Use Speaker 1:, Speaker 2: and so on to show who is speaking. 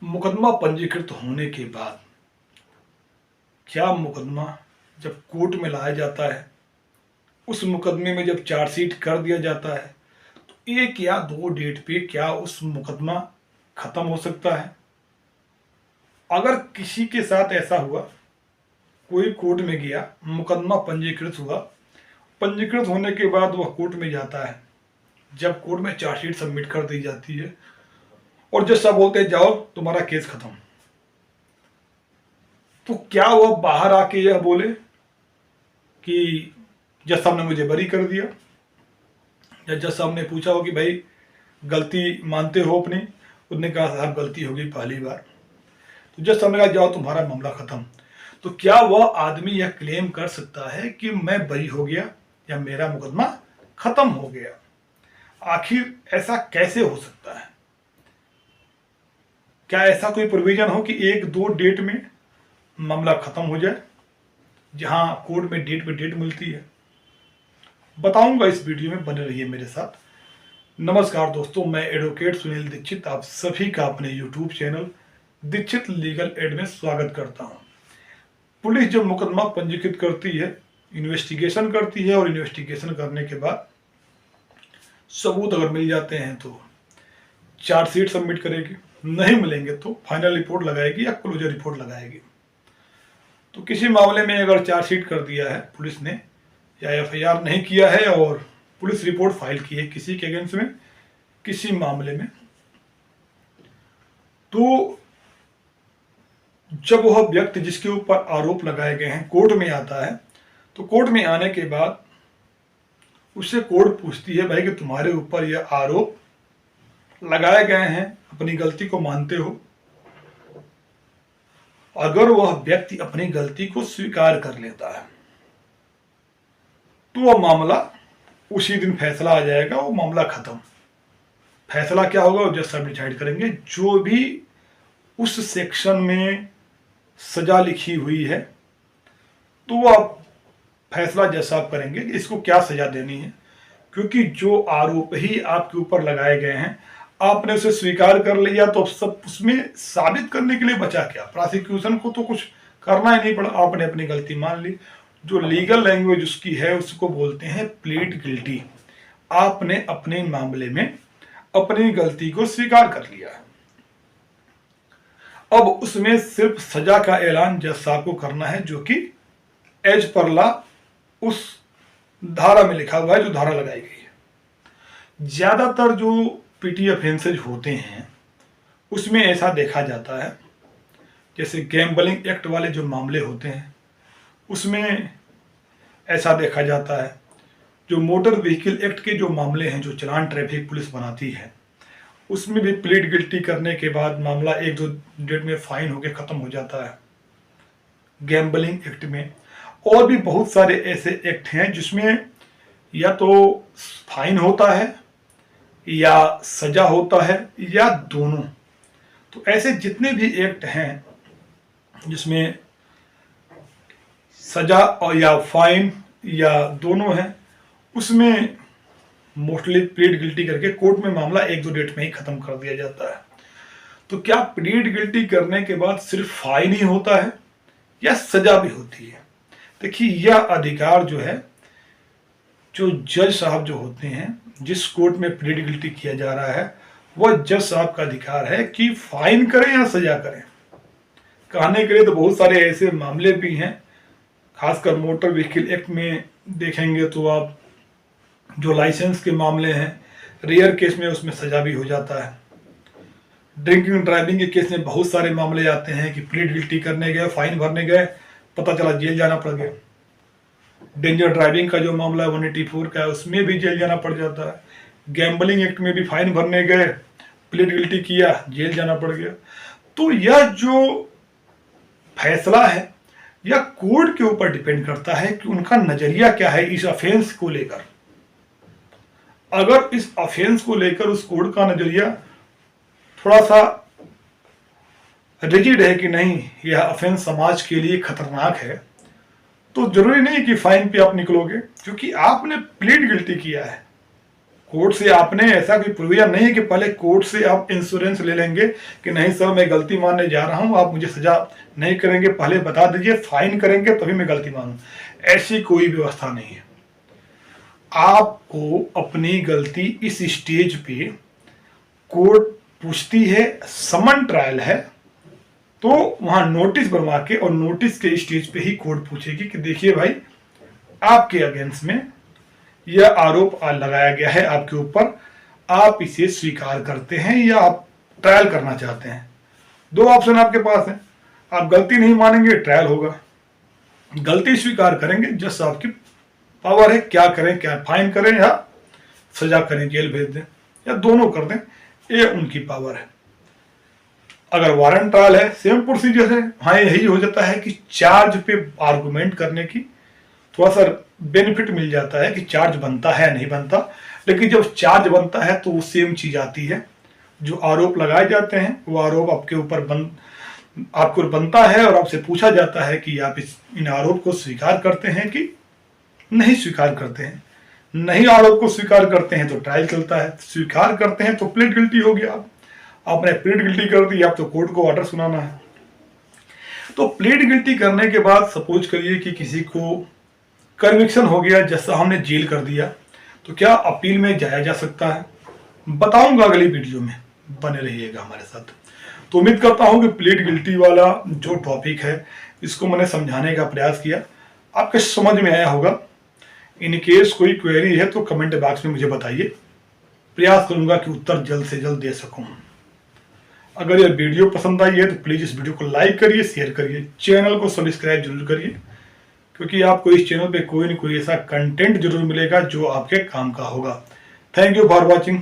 Speaker 1: मुकदमा पंजीकृत होने के बाद क्या मुकदमा जब कोर्ट में लाया जाता है, उस मुकदमे में जब चार्जशीट कर दिया जाता है, तो एक या दो डेट पे क्या उस मुकदमा खत्म हो सकता है? अगर किसी के साथ ऐसा हुआ, कोई कोर्ट में गया, मुकदमा पंजीकृत हुआ, पंजीकृत होने के बाद वह कोर्ट में जाता है, जब कोर्ट में चार्जशीट सबमिट कर दी जाती है और जज साहब बोलते हैं जाओ तुम्हारा केस खत्म, तो क्या वह बाहर आके यह बोले कि जज साहब ने मुझे बरी कर दिया, या जज साहब ने पूछा हो कि भाई गलती मानते हो अपनी? उसने कहा साहब गलती हो गई पहली बार, तो जज साहब ने कहा जाओ तुम्हारा मामला खत्म। तो क्या वह आदमी यह क्लेम कर सकता है कि मैं बरी हो गया या मेरा मुकदमा खत्म हो गया? आखिर ऐसा कैसे हो सकता है? क्या ऐसा कोई प्रोविजन हो कि एक दो डेट में मामला खत्म हो जाए, जहां कोर्ट में डेट पे डेट मिलती है? बताऊंगा इस वीडियो में, बने रहिए मेरे साथ। नमस्कार दोस्तों, मैं एडवोकेट सुनील दीक्षित आप सभी का अपने YouTube channel Dikshit legal aid में स्वागत करता हूं। पुलिस जब मुकदमा पंजीकृत करती है, इन्वेस्टिगेशन करती है, और इन्वेस्टिगेशन करने के बाद सबूत अगर मिल जाते हैं तो चार्जशीट सबमिट करेगी, नहीं मिलेंगे तो फाइनल रिपोर्ट लगाएगी या क्लोजर रिपोर्ट लगाएगी। तो किसी मामले में अगर चार्जशीट कर दिया है पुलिस ने, या एफआईआर नहीं किया है और पुलिस रिपोर्ट फाइल की है किसी के अगेंस्ट में, किसी मामले में, तो जब वह व्यक्ति जिसके ऊपर आरोप लगाए गए हैं कोर्ट में आता है, तो कोर्ट में आने के बाद उससे कोर्ट पूछती है भाई कि तुम्हारे ऊपर यह आरोप लगाए गए हैं, अपनी गलती को मानते हो? अगर वह व्यक्ति अपनी गलती को स्वीकार कर लेता है तो वह मामला उसी दिन फैसला आ जाएगा, वो मामला खत्म। फैसला क्या होगा वो जज साहब डिसाइड करेंगे। जो भी उस सेक्शन में सजा लिखी हुई है तो वह फैसला जज साहब करेंगे कि इसको क्या सजा देनी है, क्योंकि जो आरोप ही आपके ऊपर लगाए गए हैं आपने उसे स्वीकार कर लिया, तो सब उसमें साबित करने के लिए बचा क्या? प्रोसिक्यूशन को तो कुछ करना ही नहीं पड़ा, आपने अपनी गलती मान ली। जो लीगल लैंग्वेज उसकी है उसको बोलते हैं प्लीड गिल्टी। आपने अपने मामले में अपनी गलती को स्वीकार कर लिया है। अब उसमें सिर्फ सजा का ऐलान जज साहब को करना है, जो कि एज पर लॉ उस धारा में लिखा हुआ है, जो धारा लगाई गई है। ज्यादातर जो पीटी ऑफेंसेज होते हैं उसमें ऐसा देखा जाता है, जैसे गैम्बलिंग एक्ट वाले जो मामले होते हैं उसमें ऐसा देखा जाता है। जो मोटर व्हीकल एक्ट के जो मामले हैं, जो चालान ट्रैफिक पुलिस बनाती है, उसमें भी प्लीड गिल्टी करने के बाद मामला एक दो डेट में फाइन होकर खत्म हो जाता है। गैम्बलिंग एक्ट में और भी बहुत सारे ऐसे एक्ट हैं जिसमें या तो फाइन होता है या सजा होता है या दोनों। तो ऐसे जितने भी एक्ट हैं जिसमें सजा और या फाइन या दोनों है, उसमें मोस्टली प्लीड गिल्टी करके कोर्ट में मामला एक दो डेट में ही खत्म कर दिया जाता है। तो क्या प्लीड गिल्टी करने के बाद सिर्फ फाइन ही होता है या सजा भी होती है? देखिए, यह अधिकार जो है, जो जज साहब जो होते हैं, जिस कोर्ट में प्लीड गिल्टी किया जा रहा है, वह जज साहब का अधिकार है कि फाइन करें या सजा करें। कहने के लिए तो बहुत सारे ऐसे मामले भी हैं, खासकर मोटर व्हीकल एक्ट में देखेंगे तो आप जो लाइसेंस के मामले हैं, रेयर केस में उसमें सजा भी हो जाता है। ड्रिंकिंग ड्राइविंग के केस में बहुत सारे मामले आते हैं कि प्लीड गिल्टी करने गए, फाइन भरने गए, पता चला जेल जाना पड़ गया। डेंजर ड्राइविंग का जो मामला 184 का है, उसमें भी जेल जाना पड़ जाता है। गैम्बलिंग एक्ट में भी फाइन भरने गए, प्लीड गिल्टी किया, जेल जाना पड़ गया। तो यह जो फैसला है यह कोर्ट के ऊपर डिपेंड करता है कि उनका नजरिया क्या है इस ऑफेंस को लेकर। अगर इस ऑफेंस को लेकर उस कोर्ट का नजरिया थोड़ा सा रिजिड है कि नहीं, यह ऑफेंस समाज के लिए खतरनाक है, तो जरूरी नहीं कि फाइन पे आप निकलोगे, क्योंकि आपने प्लीड गिल्टी किया है। कोर्ट से आपने ऐसा कोई प्रोविजन नहीं है कि पहले कोर्ट से आप इंश्योरेंस ले लेंगे कि नहीं सर मैं गलती मानने जा रहा हूं, आप मुझे सजा नहीं करेंगे, पहले बता दीजिए, फाइन करेंगे तभी मैं गलती मानूं। ऐसी कोई व्यवस्था नहीं है। आपको अपनी गलती इस स्टेज पे कोर्ट पूछती है, समन ट्रायल है, तो वहां नोटिस बनवा के और नोटिस के स्टेज पे ही कोर्ट पूछेगी कि देखिए भाई आपके अगेंस्ट में यह आरोप लगाया गया है आपके ऊपर, आप इसे स्वीकार करते हैं या आप ट्रायल करना चाहते हैं। दो ऑप्शन आपके पास है, आप गलती नहीं मानेंगे ट्रायल होगा, गलती स्वीकार करेंगे जस्ट आपकी पावर है, क्या करें, क्या फाइन करें या सजा करें, जेल भेज दें या दोनों कर दें, ये उनकी पावर है। अगर वारंट ट्रायल है सेम प्रोसीजर है, हाँ यही हो जाता है कि चार्ज पे आर्गुमेंट करने की थोड़ा सा बेनिफिट मिल जाता है कि चार्ज बनता है नहीं बनता, लेकिन जब चार्ज बनता है तो वो सेम चीज आती है, जो आरोप लगाए जाते हैं वो आरोप आपके ऊपर आपको बनता है और आपसे पूछा जाता है कि आप इन आरोप को स्वीकार करते हैं कि नहीं स्वीकार करते हैं। नहीं आरोप को स्वीकार करते हैं तो ट्रायल चलता है, स्वीकार करते हैं तो प्लीड गिल्टी हो गया। आपने प्लीड गिल्टी कर दी, आप तो कोर्ट को ऑर्डर सुनाना है। तो प्लीड गिल्टी करने के बाद सपोज करिए कि किसी को कन्विक्शन हो गया, जैसा हमने जेल कर दिया, तो क्या अपील में जाया जा सकता है? बताऊंगा अगली वीडियो में, बने रहिएगा हमारे साथ। तो उम्मीद करता हूं कि प्लीड गिल्टी वाला जो टॉपिक है इसको मैंने समझाने का प्रयास किया, आपके समझ में आया होगा। इन केस कोई क्वेरी है तो कमेंट बॉक्स में मुझे बताइए, प्रयास करूंगा कि उत्तर जल्द से जल्द दे सकूं। अगर यह वीडियो पसंद आई है तो प्लीज इस वीडियो को लाइक करिए, शेयर करिए, चैनल को सब्सक्राइब जरूर करिए, क्योंकि आपको इस चैनल पे कोई न कोई ऐसा कंटेंट जरूर मिलेगा जो आपके काम का होगा। Thank you for watching.